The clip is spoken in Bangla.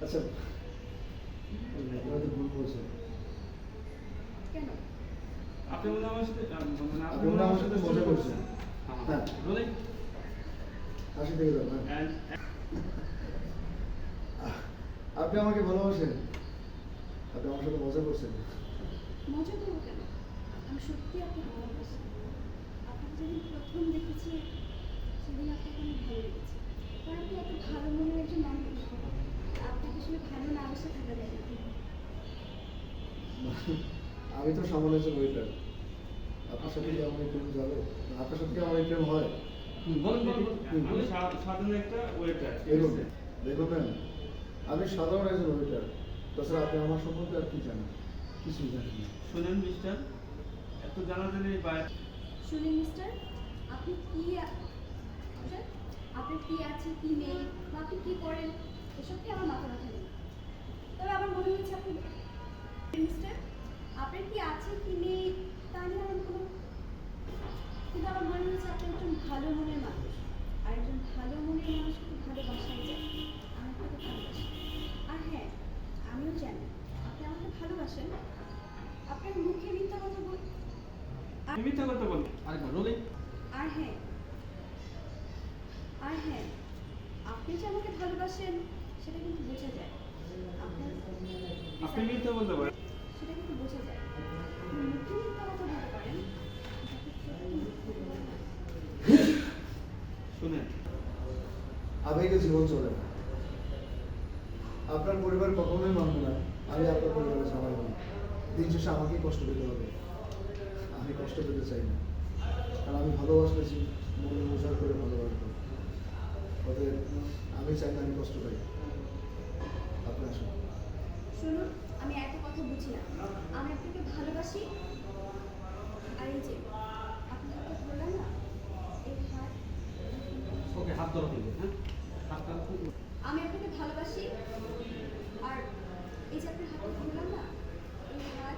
আচ্ছা হয়তো ভুল বলছেন। কেন? আপনি মনে হয় আমার সাথে আপনি মনে হয় আমার সাথে মজা করছেন। হ্যাঁ। রোলিং হাসি থেকে যান। হ্যাঁ। আপনি আমাকে ভালোবাসেন? আপনি আমার সাথে মজা করছেন? মজা করবো কেন? আমি সত্যি আপনাকে ভালোবাসি। আপনাকে যেদিন প্রথম দেখেছি সেদিন আপনাকে অনেক ভালো লেগেছে। কারণ আপনি এত ভালো মনের একজন মানুষ। আপনাকে আসলে ভালো না বেসে থাকা যায় না। আমি তো সামনে একজন ওয়েটার। আপনার সাথে কি আমার এই প্রেম যাবে? আপনার সাথে কি আমার এই প্রেম হয়? বলুন আমি সাধারণ একটা ওয়েটার। দেখুন দেখুন ম্যাম, আমি সাধারণ একজন ওয়েটার। তাছাড়া আপনি আমার সম্পর্কে আর কি জানেন? কিছুই জানেন না। শুনেন মিস্টার, এত জানাজানি শুনুন মিস্টার, আপনি কি আপনার কি আছে কি নেই বা আপনি কি করেন এসব কি আমার মাথা ব্যথা নেই। তবে আমার মনে হচ্ছে আপনি মিস্টার আপনার কি আছে কি নেই তা নিয়ে আমার কোনো, কিন্তু আমার মনে হচ্ছে আপনি একজন ভালো মনের মানুষ। আর একজন ভালো মনের মানুষ কিন্তু ভালোবাসাই যায়। আমি আপনাকে ভালোবাসি। আর হ্যাঁ, আমিও জানি আপনি আমাকে ভালোবাসেন। আপনার মুখে মিথ্যা কথা বল আমি মিথ্যা কথা বলি। আরেকবার রোলিং। আর হ্যাঁ, আর হ্যাঁ, আপনি যে আমাকে ভালোবাসেন সেটা কিন্তু বোঝা যায়। আপনার আপনি মিথ্যা বলতে পারেন। সেটা কিন্তু বোঝা যায়। আপনি মুখে মিথ্যা কথা বলতে পারেন, শুনেন, আবেগে জীবন চলে না। আপনার পরিবার কখনোই মানবে না আমি আপনার পরিবারের ঝামেলা না। দিন শেষে আমাকেই কষ্ট পেতে হবে। আমি কষ্ট পেতে চাই না, কারণ আমি ভালোবাসলেছি মনে উজাড় করে ভালোবাসবো। অতএব আমি চাই না আমি কষ্ট পাই। আপনি আসুন। শুনুন, আমি একটা কথা বুঝি না। আমি আপনাকে ভালোবাসি, আর এই যে আপনি হাতটা ধরলেন না, এই হাত, ওকে হাত ধরো কিন্তু, হ্যাঁ হাতটা আমি আপনাকে ভালোবাসি, আর এই যে আপনার হাতটা ধরলাম না, এই হাত